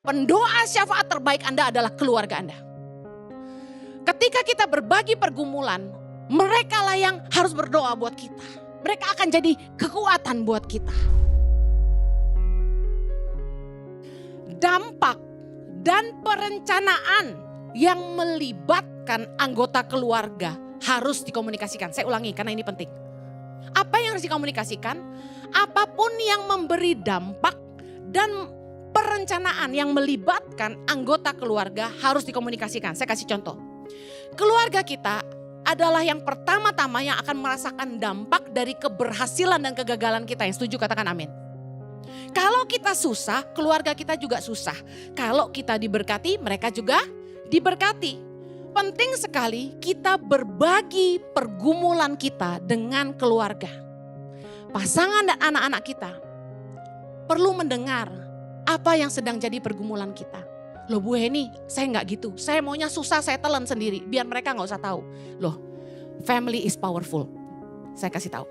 Pendoa syafaat terbaik Anda adalah keluarga Anda. Ketika kita berbagi pergumulan, mereka lah yang harus berdoa buat kita. Mereka akan jadi kekuatan buat kita. Dampak dan perencanaan yang melibatkan anggota keluarga harus dikomunikasikan. Saya ulangi karena ini penting. Apa yang harus dikomunikasikan? Apapun yang memberi dampak dan perencanaan yang melibatkan anggota keluarga harus dikomunikasikan. Saya kasih contoh. Keluarga kita adalah yang pertama-tama yang akan merasakan dampak dari keberhasilan dan kegagalan kita. Yang setuju katakan amin. Kalau kita susah, keluarga kita juga susah. Kalau kita diberkati, mereka juga diberkati. Penting sekali kita berbagi pergumulan kita dengan keluarga. Pasangan dan anak-anak kita perlu mendengar apa yang sedang jadi pergumulan kita. Loh Bu Heni, saya nggak gitu. Saya maunya susah, saya telan sendiri. Biar mereka nggak usah tahu. Loh, family is powerful. Saya kasih tahu.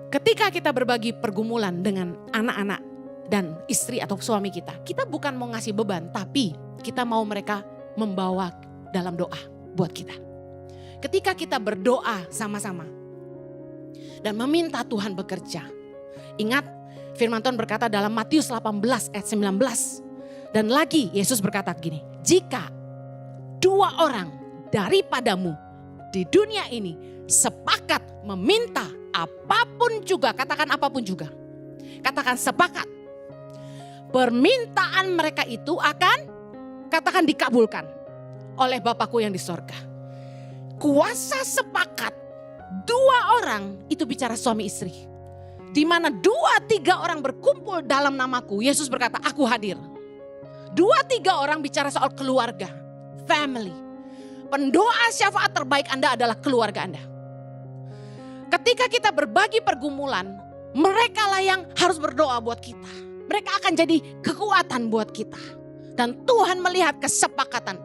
Ketika kita berbagi pergumulan dengan anak-anak dan istri atau suami kita bukan mau ngasih beban, tapi kita mau mereka membawa dalam doa buat kita. Ketika kita berdoa sama-sama dan meminta Tuhan bekerja. Ingat firman Tuhan berkata dalam Matius 18 ayat 19. Dan lagi Yesus berkata gini, jika 2 orang daripadamu di dunia ini sepakat meminta apapun juga, katakan apapun juga. Katakan sepakat. Permintaan mereka itu akan katakan dikabulkan oleh Bapakku yang di sorga. Kuasa sepakat 2 orang itu bicara suami istri. Di mana 2-3 orang berkumpul dalam namaku, Yesus berkata aku hadir. 2-3 orang bicara soal keluarga, family. Pendoa syafaat terbaik Anda adalah keluarga Anda. Ketika kita berbagi pergumulan, mereka lah yang harus berdoa buat kita. Mereka akan jadi kekuatan buat kita. Dan Tuhan melihat kesepakatan.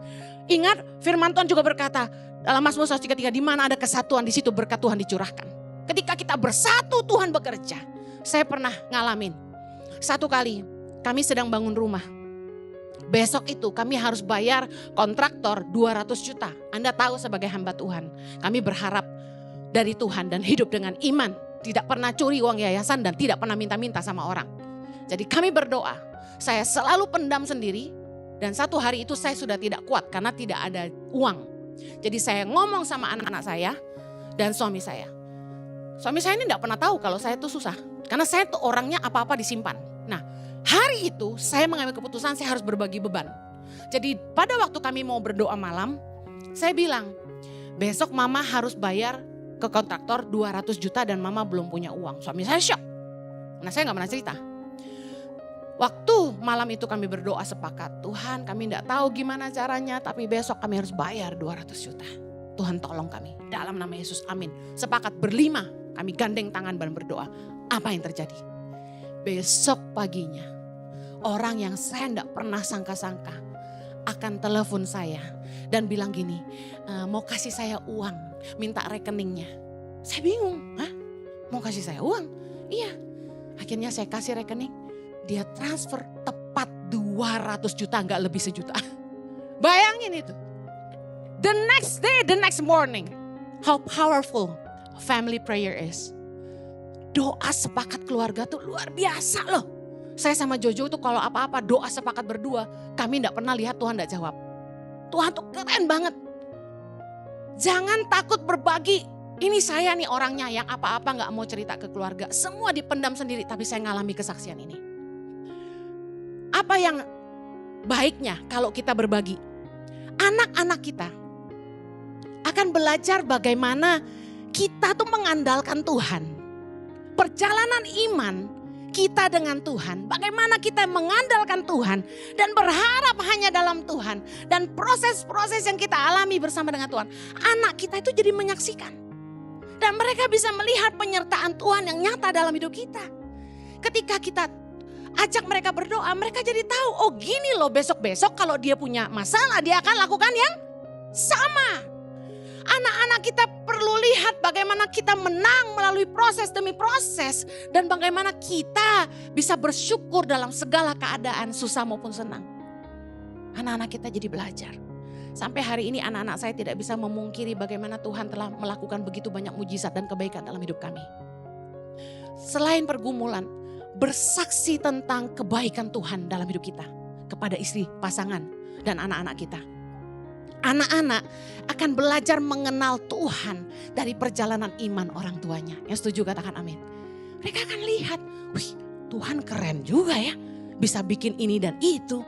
Ingat firman Tuhan juga berkata dalam Mazmur 133, di mana ada kesatuan di situ berkat Tuhan dicurahkan. Ketika kita bersatu Tuhan bekerja. Saya pernah ngalamin. Satu kali kami sedang bangun rumah. Besok itu kami harus bayar kontraktor 200 juta. Anda tahu sebagai hamba Tuhan. Kami berharap dari Tuhan dan hidup dengan iman. Tidak pernah curi uang yayasan dan tidak pernah minta-minta sama orang. Jadi kami berdoa. Saya selalu pendam sendiri. Dan satu hari itu saya sudah tidak kuat karena tidak ada uang. Jadi saya ngomong sama anak-anak saya dan suami saya. Suami saya ini tidak pernah tahu kalau saya itu susah. Karena saya tuh orangnya apa-apa disimpan. Nah hari itu saya mengambil keputusan saya harus berbagi beban. Jadi pada waktu kami mau berdoa malam, saya bilang besok mama harus bayar ke kontraktor 200 juta dan mama belum punya uang. Suami saya syok. Nah saya gak pernah cerita. Waktu malam itu kami berdoa sepakat, Tuhan kami tidak tahu gimana caranya tapi besok kami harus bayar 200 juta. Tuhan tolong kami dalam nama Yesus, amin. Sepakat berlima kami gandeng tangan dan berdoa. Apa yang terjadi? Besok paginya orang yang saya tidak pernah sangka-sangka akan telepon saya dan bilang gini, mau kasih saya uang, minta rekeningnya. Saya bingung, hah? Mau kasih saya uang? Iya. Akhirnya saya kasih rekening. Dia transfer tepat 200 juta, enggak lebih sejuta. Bayangin itu. The next day, the next morning. How powerful family prayer is. Doa sepakat keluarga tuh luar biasa loh. Saya sama Jojo tuh kalau apa-apa doa sepakat berdua. Kami enggak pernah lihat Tuhan enggak jawab. Tuhan tuh keren banget. Jangan takut berbagi. Ini saya nih orangnya yang apa-apa enggak mau cerita ke keluarga. Semua dipendam sendiri tapi saya ngalami kesaksian ini. Apa yang baiknya kalau kita berbagi? Anak-anak kita akan belajar bagaimana kita tuh mengandalkan Tuhan. Perjalanan iman kita dengan Tuhan. Bagaimana kita mengandalkan Tuhan dan berharap hanya dalam Tuhan. Dan proses-proses yang kita alami bersama dengan Tuhan. Anak kita itu jadi menyaksikan. Dan mereka bisa melihat penyertaan Tuhan yang nyata dalam hidup kita. Ketika kita ajak mereka berdoa, mereka jadi tahu, oh gini loh besok-besok kalau dia punya masalah, dia akan lakukan yang sama. Anak-anak kita perlu lihat bagaimana kita menang melalui proses demi proses. Dan bagaimana kita bisa bersyukur dalam segala keadaan, susah maupun senang. Anak-anak kita jadi belajar. Sampai hari ini anak-anak saya tidak bisa memungkiri bagaimana Tuhan telah melakukan begitu banyak mujizat dan kebaikan dalam hidup kami. Selain pergumulan, bersaksi tentang kebaikan Tuhan dalam hidup kita kepada istri, pasangan, dan anak-anak kita. Anak-anak akan belajar mengenal Tuhan dari perjalanan iman orang tuanya. Yang setuju katakan amin. Mereka akan lihat, wih Tuhan keren juga ya, bisa bikin ini dan itu.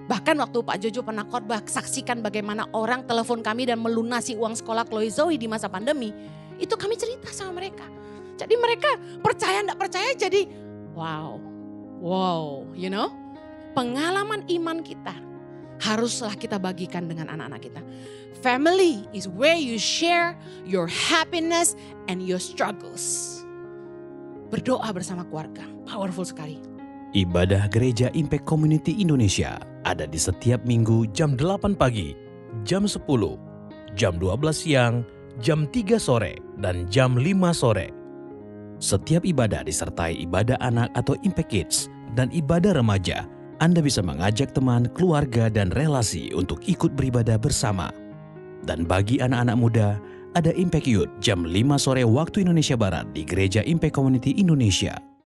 Bahkan waktu Pak Jojo pernah khotbah, saksikan bagaimana orang telepon kami dan melunasi uang sekolah Chloe Zoe di masa pandemi. Itu kami cerita sama mereka. Jadi mereka percaya enggak percaya jadi wow, you know. Pengalaman iman kita haruslah kita bagikan dengan anak-anak kita. Family is where you share your happiness and your struggles. Berdoa bersama keluarga, powerful sekali. Ibadah Gereja Impact Community Indonesia ada di setiap minggu jam 8 pagi, jam 10, jam 12 siang, jam 3 sore, dan jam 5 sore. Setiap ibadah disertai ibadah anak atau Impact Kids dan ibadah remaja. Anda bisa mengajak teman, keluarga, dan relasi untuk ikut beribadah bersama. Dan bagi anak-anak muda, ada Impact Youth jam 5 sore waktu Indonesia Barat di Gereja Impact Community Indonesia.